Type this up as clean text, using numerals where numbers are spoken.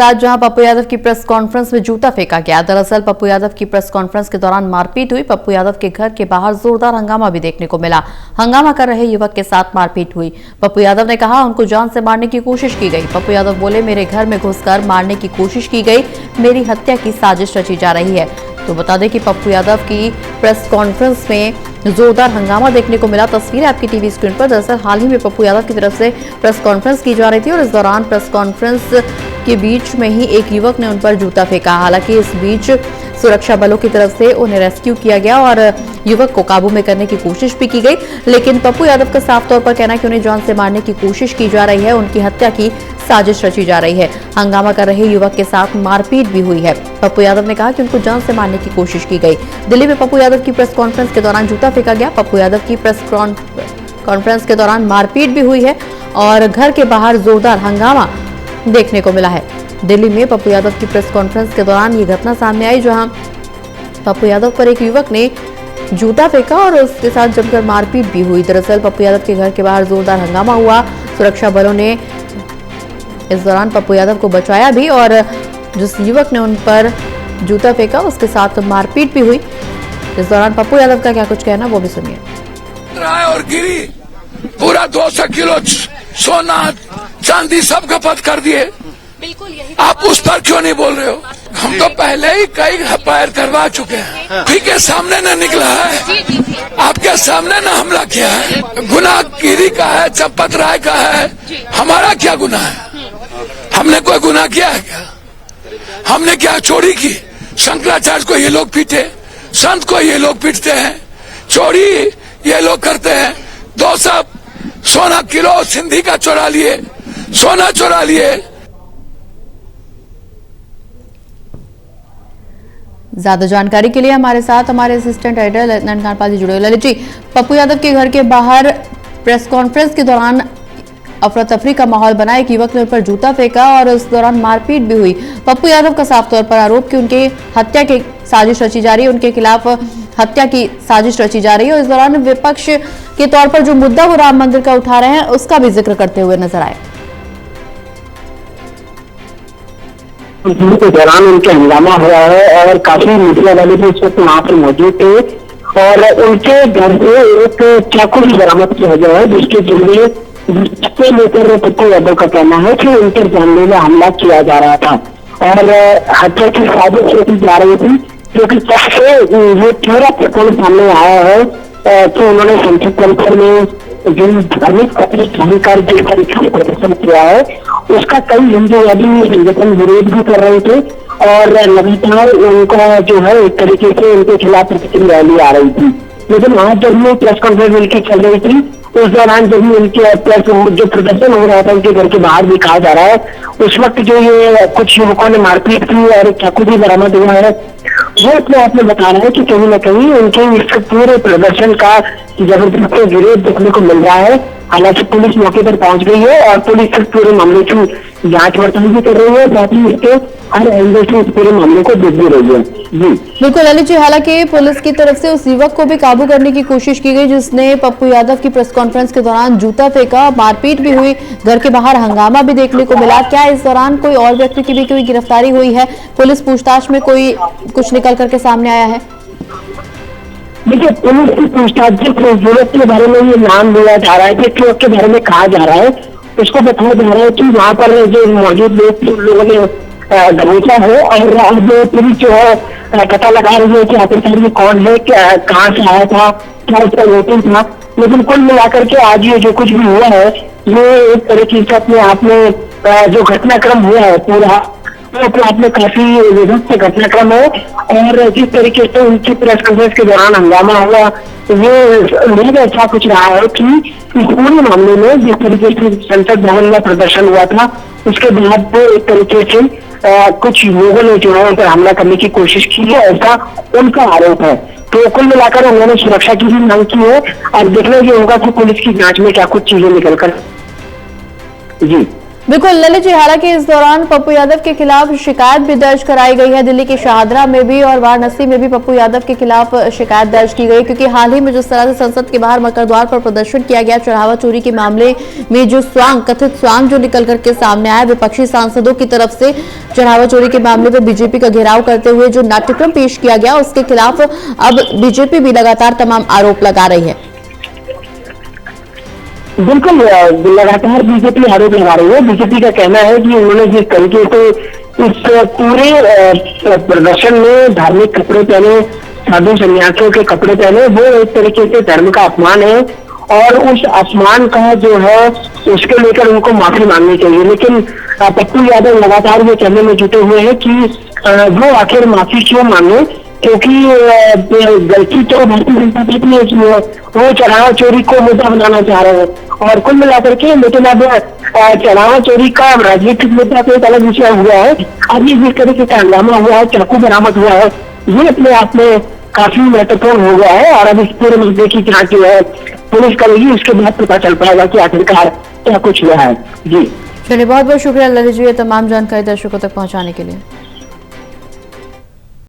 साथ जहां पप्पू यादव की प्रेस कॉन्फ्रेंस में जूता फेंका गया। दरअसल पप्पू यादव की प्रेस कॉन्फ्रेंस के दौरान मारपीट हुई। पप्पू यादव के घर के बाहर जोरदार हंगामा भी देखने को मिला। हंगामा कर रहे युवक के साथ मारपीट हुई। पप्पू यादव ने कहा उनको जान से मारने की कोशिश की गई। पप्पू यादव बोले मेरे घर में घुसकर मारने की कोशिश की गई, मेरी हत्या की साजिश रची जा रही है। तो बता दें कि पप्पू यादव की प्रेस कॉन्फ्रेंस में जोरदार हंगामा देखने को मिला। तस्वीरें आपकी टीवी स्क्रीन पर। दरअसल हाल ही में पप्पू यादव की तरफ से प्रेस कॉन्फ्रेंस की जा रही थी और इस दौरान प्रेस कॉन्फ्रेंस के बीच में ही एक युवक ने उन पर जूता फेंका। हालांकि इस बीच सुरक्षा बलों की तरफ से उन्हें रेस्क्यू किया गया और युवक को काबू में करने की कोशिश भी की गई, लेकिन पप्पू यादव का साफ तौर पर कहना है कि उन्हें जान से मारने की कोशिश की जा रही है, उनकी हत्या की साजिश रची जा रही है। हंगामा कर रहे युवक के साथ मारपीट भी हुई है। पप्पू यादव ने कहा कि उनको जान से मारने की कोशिश की गई। दिल्ली में पप्पू यादव की प्रेस कॉन्फ्रेंस के दौरान जूता फेंका गया। पप्पू यादव की प्रेस कॉन्फ्रेंस के दौरान मारपीट भी हुई है और घर के बाहर जोरदार हंगामा देखने को मिला है। दिल्ली में पप्पू यादव की प्रेस कॉन्फ्रेंस के दौरान ये घटना सामने आई, जहां पप्पू यादव पर एक युवक ने जूता फेंका और उसके साथ जमकर मारपीट भी हुई। दरअसल पप्पू यादव के घर के बाहर जोरदार हंगामा हुआ। सुरक्षा बलों ने इस दौरान पप्पू यादव को बचाया भी और जिस युवक ने उन पर जूता फेंका उसके साथ मारपीट भी हुई। इस दौरान पप्पू यादव का क्या कुछ कहना वो भी सुनिए। और गिरी पूरा 200 किलो सोना चांदी सब खपत कर दिए। बिल्कुल यही आप उस पर क्यों नहीं बोल रहे हो? हम तो पहले ही कई फायर करवा चुके हैं। ठीक है, सामने न निकला है, आपके सामने न हमला किया है। गुनाह गिरी का है, चप्पत राय का है, हमारा क्या गुनाह है? हमने कोई गुनाह किया है क्या? हमने क्या चोरी की? शंकराचार्य को ये लोग पीटे, संत को ये लोग पीटते हैं, चोरी ये लोग करते हैं। 200 सोना किलो सिंधी का चुरा लिए, सोना चुरा लिए। ज्यादा जानकारी के लिए हमारे साथ हमारे असिस्टेंट एडिटर ललित कांडपाल जी जुड़े हुए। ललित जी, पप्पू यादव के घर के बाहर प्रेस कॉन्फ्रेंस के दौरान अफरा तफरी का माहौल बना। एक युवक ने उन पर जूता फेंका और उस दौरान मारपीट भी हुई। पप्पू यादव का साफ तौर पर आरोप कि उनके हत्या की साजिश रची जा रही है, उनके खिलाफ हत्या की साजिश रची जा रही है और इस दौरान विपक्ष के तौर पर जो मुद्दा वो राम मंदिर का उठा रहे हैं उसका भी जिक्र करते हुए नजर आए। के दौरान उनके हंगामा हुआ है और काफी मीडिया वाले भी इस वक्त वहाँ पर मौजूद थे और उनके घर से एक चाकू भी बरामद किया गया है, जिसके जरिए लेकर पप्पू यादव का कहना है कि उन पर जानलेवा हमला किया जा रहा था और हत्या की साजिश रची जा रही थी, क्योंकि तब से ये पूरा प्रकरण सामने आया है कि उन्होंने संसद परिसर में जो धार्मिक प्रतिष्ठानकार जिस तरीके से प्रदर्शन किया है उसका कई हिंदूवादी संगठन विरोध भी कर रहे थे और लगातार उनका जो है एक तरीके से उनके खिलाफ प्रतिक्रिया रैली आ रही थी। लेकिन आज जब वो प्रेस कॉन्फ्रेंस उनकी चल रही थी उस दौरान जब भी उनके प्रेस जो प्रदर्शन हो रहा था उनके घर के बाहर भी कहा जा रहा है, उस वक्त जो ये कुछ युवकों ने मारपीट की और एक चाकू भी बरामद हुआ है, वो अपने आप में बता रहे हैं कि कहीं न कहीं उनके इस पूरे प्रदर्शन का जबरदस्त विरोध देखने को मिल रहा है। हालांकि पुलिस मौके पर पहुंच गई है और पुलिस इस पूरे मामले की जांच पड़ताल भी कर रही है, साथ ही इसके हर एंगल से इस पूरे मामले को देख भी रही है। जी बिल्कुल ललित जी, हालांकि पुलिस की तरफ से उस युवक को भी काबू करने की कोशिश की गई जिसने पप्पू यादव की प्रेस कॉन्फ्रेंस के दौरान जूता फेंका, मारपीट भी हुई, घर के बाहर हंगामा भी देखने को मिला। क्या इस दौरान कोई और व्यक्ति की भी कोई गिरफ्तारी हुई है? पुलिस पूछताछ में कोई कुछ निकल करके सामने आया है? देखिए, पुलिस की पूछताछ जिस युवक के बारे में ये नाम लिया जा रहा है, जिस युवक के बारे में कहा जा रहा है, उसको बताया जा रहा है कि वहाँ पर जो मौजूद लोगों ने दबोचा है और अब पुलिस जो है पता लगा रही है कि आखिरकार ये कौन है, कहाँ से आया था, क्या उसका वोटिंग था। लेकिन कुल मिलाकर के आज ये जो कुछ भी हुआ है ये एक तरीके से अपने आप में जो घटनाक्रम हुआ है पूरा वो अपने आप में काफी विभक्त घटनाक्रम है और जिस तरीके से उनकी प्रेस कॉन्फ्रेंस के दौरान हंगामा हुआ वो नहीं ऐसा कुछ रहा है कि इस पूरे मामले में जिस तरीके से संसद भवन में प्रदर्शन हुआ था उसके बाद एक तरीके से कुछ लोगों ने जो है उन पर हमला करने की कोशिश की है, ऐसा उनका आरोप है। तो कुल मिलाकर उन्होंने सुरक्षा की भी मांग की है और देखना ये होगा कि पुलिस की जांच में क्या कुछ चीजें निकल कर। जी बिल्कुल ललित जी, हालांकि इस दौरान पप्पू यादव के खिलाफ शिकायत भी दर्ज कराई गई है। दिल्ली के शाहदरा में भी और वाराणसी में भी पप्पू यादव के खिलाफ शिकायत दर्ज की गई, क्योंकि हाल ही में जिस तरह से संसद के बाहर मकरद्वार पर प्रदर्शन किया गया चढ़ावा चोरी के मामले में जो कथित स्वांग जो निकल करके सामने आया, विपक्षी सांसदों की तरफ से चढ़ावा चोरी के मामले में बीजेपी का घेराव करते हुए जो नाट्यक्रम पेश किया गया, उसके खिलाफ अब बीजेपी भी लगातार तमाम आरोप लगा रही है। बिल्कुल लगातार बीजेपी आरोप लगा रही है। बीजेपी का कहना है कि उन्होंने जिस तरीके से इस पूरे प्रदर्शन में धार्मिक कपड़े पहने, साधु सन्यासियों के कपड़े पहने, वो एक तरीके से धर्म का अपमान है और उस अपमान का जो है उसके लेकर उनको माफी मांगनी चाहिए। लेकिन पप्पू यादव लगातार ये कहने में जुटे हुए हैं कि वो आखिर माफी क्यों मांगे, क्योंकि गलती तो भारतीय जनता पार्टी ने की है। वो चढ़ावा चोरी को मुद्दा बनाना चाह रहे हैं और कुल मिलाकर के, लेकिन अब चढ़ावा चोरी का राजनीतिक मुद्दा तो एक अलग विषय हुआ है। अब ये जिस तरीके का हंगामा हुआ है, चाकू बरामद हुआ है, ये अपने आप में काफी महत्वपूर्ण हो गया है और अब इस पूरे मुद्दे की जांच जो है पुलिस करेगी, उसके बाद पता चल पाएगा कि आखिरकार क्या कुछ हुआ है। जी चलिए, बहुत बहुत शुक्रिया ललित जी, ये तमाम जानकारी दर्शकों तक पहुंचाने के लिए।